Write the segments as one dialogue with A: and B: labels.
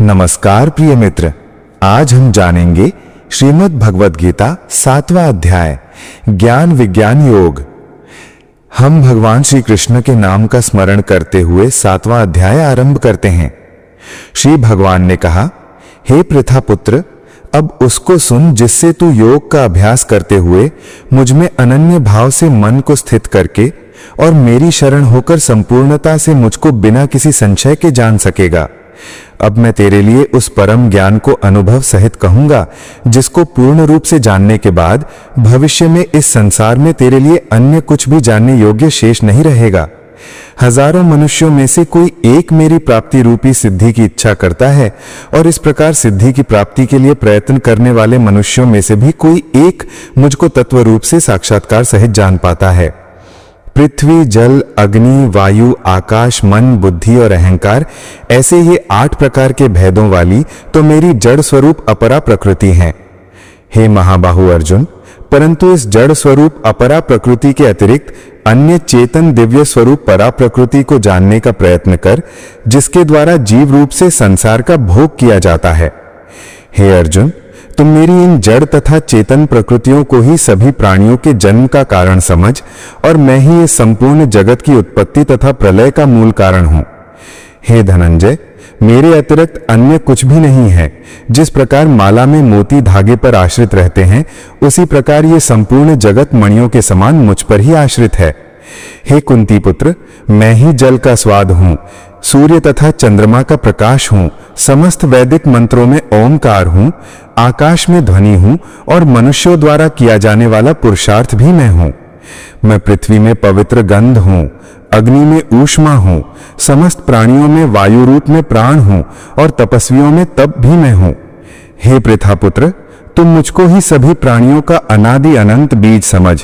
A: नमस्कार प्रिय मित्र, आज हम जानेंगे श्रीमद् भगवद गीता 7वां अध्याय ज्ञान विज्ञान योग। हम भगवान श्री कृष्ण के नाम का स्मरण करते हुए 7वां अध्याय आरंभ करते हैं। श्री भगवान ने कहा, हे पृथा पुत्र, अब उसको सुन जिससे तू योग का अभ्यास करते हुए मुझ में अनन्य भाव से मन को स्थित करके और मेरी शरण होकर संपूर्णता से मुझको बिना किसी संशय के जान सकेगा। अब मैं तेरे लिए उस परम ज्ञान को अनुभव सहित कहूंगा जिसको पूर्ण रूप से जानने के बाद भविष्य में इस संसार में तेरे लिए अन्य कुछ भी जानने योग्य शेष नहीं रहेगा। हजारों मनुष्यों में से कोई एक मेरी प्राप्ति रूपी सिद्धि की इच्छा करता है और इस प्रकार सिद्धि की प्राप्ति के लिए प्रयत्न करने वाले मनुष्यों में से भी कोई एक मुझको तत्व रूप से साक्षात्कार सहित जान पाता है। पृथ्वी, जल, अग्नि, वायु, आकाश, मन, बुद्धि और अहंकार, ऐसे ये 8 प्रकार के भेदों वाली तो मेरी जड़ स्वरूप अपरा प्रकृति है। हे महाबाहु अर्जुन, परंतु इस जड़ स्वरूप अपरा प्रकृति के अतिरिक्त अन्य चेतन दिव्य स्वरूप परा प्रकृति को जानने का प्रयत्न कर, जिसके द्वारा जीव रूप से संसार का भोग किया जाता है। हे अर्जुन, तुम मेरी इन जड़ तथा चेतन प्रकृतियों को ही सभी प्राणियों के जन्म का कारण समझ और मैं ही इस संपूर्ण जगत की उत्पत्ति तथा प्रलय का मूल कारण हूं। हे धनंजय, मेरे अतिरिक्त अन्य कुछ भी नहीं है। जिस प्रकार माला में मोती धागे पर आश्रित रहते हैं, उसी प्रकार ये संपूर्ण जगत मणियों के समान मुझ पर ही आश्रित है। हे कुंती पुत्र, मैं ही जल का स्वाद हूं, सूर्य तथा चंद्रमा का प्रकाश हूं, समस्त वैदिक मंत्रों में ओमकार हूं, आकाश में ध्वनि हूं और मनुष्यों द्वारा किया जाने वाला पुरुषार्थ भी मैं हूं। मैं पृथ्वी में पवित्र गंध हूं, अग्नि में ऊष्मा हूं, समस्त प्राणियों में वायु रूप में प्राण हूं और तपस्वियों में तप भी मैं हूं। हे पृथा पुत्र, तुम मुझको ही सभी प्राणियों का अनादि अनंत बीज समझ।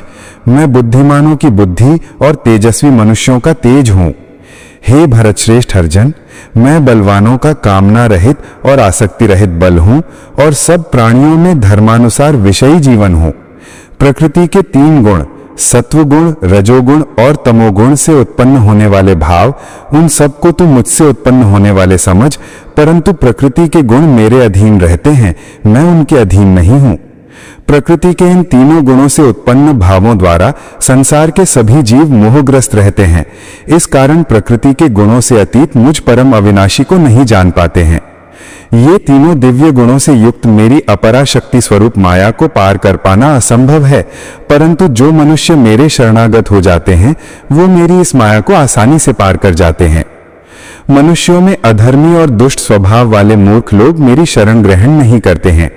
A: मैं बुद्धिमानों की बुद्धि और तेजस्वी मनुष्यों का तेज हूं। हे भरत श्रेष्ठ अर्जुन, मैं बलवानों का कामना रहित और आसक्ति रहित बल हूं और सब प्राणियों में धर्मानुसार विषयी जीवन हूं। प्रकृति के 3 गुण, सत्वगुण, रजोगुण और तमोगुण से उत्पन्न होने वाले भाव, उन सबको तू मुझसे उत्पन्न होने वाले समझ, परंतु प्रकृति के गुण मेरे अधीन रहते हैं, मैं उनके अधीन नहीं हूं। प्रकृति के इन तीनों गुणों से उत्पन्न भावों द्वारा संसार के सभी जीव मोहग्रस्त रहते हैं। इस कारण प्रकृति के गुणों से अतीत मुझ परम अविनाशी को नहीं जान पाते हैं। ये तीनों दिव्य गुणों से युक्त मेरी अपरा शक्ति स्वरूप माया को पार कर पाना असंभव है, परंतु जो मनुष्य मेरे शरणागत हो जाते हैं वो मेरी इस माया को आसानी से पार कर जाते हैं। मनुष्यों में अधर्मी और दुष्ट स्वभाव वाले मूर्ख लोग मेरी शरण ग्रहण नहीं करते हैं।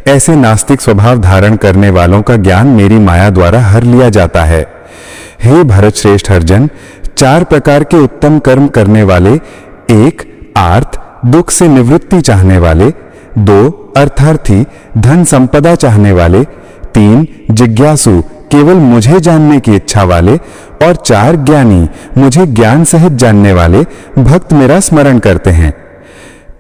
A: ऐसे नास्तिक स्वभाव धारण करने वालों का ज्ञान मेरी माया द्वारा हर लिया जाता है। हे भरत श्रेष्ठ अर्जुन, 4 प्रकार के उत्तम कर्म करने वाले, 1 आर्त दुख से निवृत्ति चाहने वाले, 2 अर्थार्थी धन संपदा चाहने वाले, 3 जिज्ञासु केवल मुझे जानने की इच्छा वाले और 4 ज्ञानी मुझे ज्ञान सहित जानने वाले भक्त मेरा स्मरण करते हैं।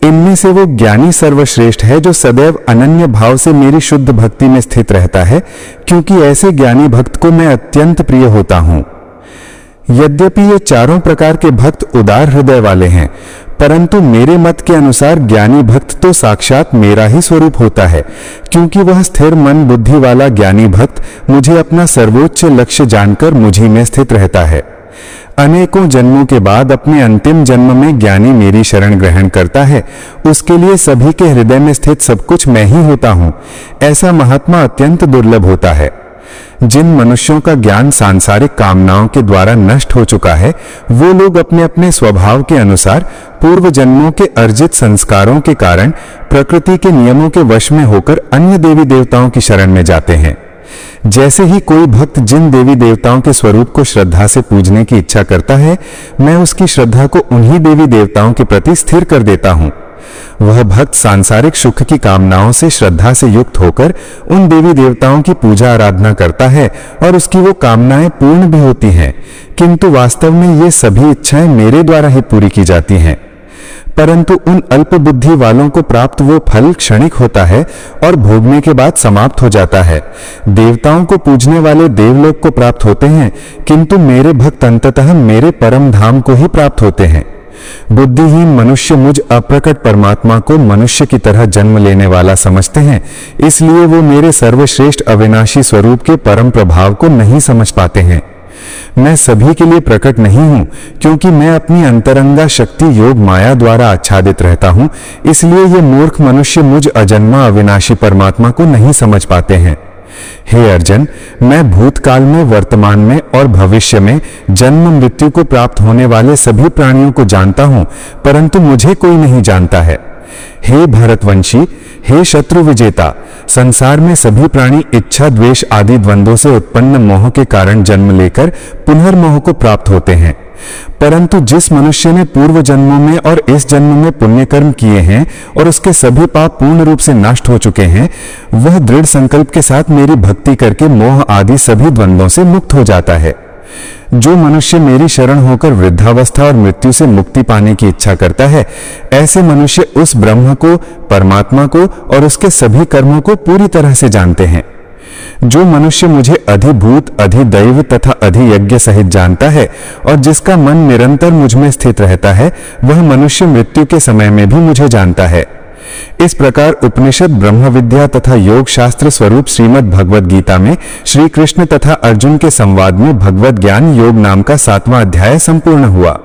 A: इनमें से वो ज्ञानी सर्वश्रेष्ठ है जो सदैव अनन्य भाव से मेरी शुद्ध भक्ति में स्थित रहता है, क्योंकि ऐसे ज्ञानी भक्त को मैं अत्यंत प्रिय होता हूं। यद्यपि ये चारों प्रकार के भक्त उदार हृदय वाले हैं, परंतु मेरे मत के अनुसार ज्ञानी भक्त तो साक्षात मेरा ही स्वरूप होता है, क्योंकि वह स्थिर मन बुद्धि वाला ज्ञानी भक्त मुझे अपना सर्वोच्च लक्ष्य जानकर मुझी में स्थित रहता है। अनेकों जन्मों के बाद अपने अंतिम जन्म में ज्ञानी मेरी शरण ग्रहण करता है। उसके लिए सभी के हृदय में स्थित सब कुछ मैं ही होता हूं। ऐसा महात्मा अत्यंत दुर्लभ होता है। जिन मनुष्यों का ज्ञान सांसारिक कामनाओं के द्वारा नष्ट हो चुका है, वो लोग अपने अपने स्वभाव के अनुसार पूर्व जन्मों के अर्जित संस्कारों के कारण प्रकृति के नियमों के वश में होकर अन्य देवी देवताओं की शरण में जाते हैं। जैसे ही कोई भक्त जिन देवी देवताओं के स्वरूप को श्रद्धा से पूजने की इच्छा करता है, मैं उसकी श्रद्धा को उन्हीं देवी देवताओं के प्रति स्थिर कर देता हूं। वह भक्त सांसारिक सुख की कामनाओं से श्रद्धा से युक्त होकर उन देवी देवताओं की पूजा आराधना करता है और उसकी वो कामनाएं पूर्ण भी होती हैं, किंतु वास्तव में ये सभी इच्छाएं मेरे द्वारा ही पूरी की जाती हैं। परंतु उन अल्प बुद्धि वालों को प्राप्त वो फल क्षणिक होता है और भोगने के बाद समाप्त हो जाता है। देवताओं को पूजने वाले देवलोक को प्राप्त होते हैं, किंतु मेरे भक्त अंततः मेरे परम धाम को ही प्राप्त होते हैं। बुद्धिहीन मनुष्य मुझ अप्रकट परमात्मा को मनुष्य की तरह जन्म लेने वाला समझते हैं, इसलिए वो मेरे सर्वश्रेष्ठ अविनाशी स्वरूप के परम प्रभाव को नहीं समझ पाते हैं। मैं सभी के लिए प्रकट नहीं हूं, क्योंकि मैं अपनी अंतरंगा शक्ति योग माया द्वारा आच्छादित रहता हूं, इसलिए ये मूर्ख मनुष्य मुझ अजन्मा अविनाशी परमात्मा को नहीं समझ पाते हैं। हे अर्जुन, मैं भूतकाल में, वर्तमान में और भविष्य में जन्म मृत्यु को प्राप्त होने वाले सभी प्राणियों को जानता हूं, परंतु मुझे कोई नहीं जानता है। हे भरतवंशी, हे शत्रु विजेता, संसार में सभी प्राणी इच्छा, द्वेष आदि द्वंद्वों से उत्पन्न मोह के कारण जन्म लेकर पुनर्मोह को प्राप्त होते हैं, परंतु जिस मनुष्य ने पूर्व जन्मों में और इस जन्म में पुण्य कर्म किए हैं और उसके सभी पाप पूर्ण रूप से नष्ट हो चुके हैं, वह दृढ़ संकल्प के साथ मेरी भक्ति करके मोह आदि सभी द्वंद्वों से मुक्त हो जाता है। जो मनुष्य मेरी शरण होकर वृद्धावस्था और मृत्यु से मुक्ति पाने की इच्छा करता है, ऐसे मनुष्य उस ब्रह्म को, परमात्मा को और उसके सभी कर्मों को पूरी तरह से जानते हैं। जो मनुष्य मुझे अधिभूत, अधिदैव तथा अधियज्ञ सहित जानता है और जिसका मन निरंतर मुझ में स्थित रहता है, वह मनुष्य मृत्यु के समय में भी मुझे जानता है। इस प्रकार उपनिषद, ब्रह्म विद्या तथा योग शास्त्र स्वरूप श्रीमद् भगवद गीता में श्री कृष्ण तथा अर्जुन के संवाद में भगवद ज्ञान योग नाम का 7वां अध्याय संपूर्ण हुआ।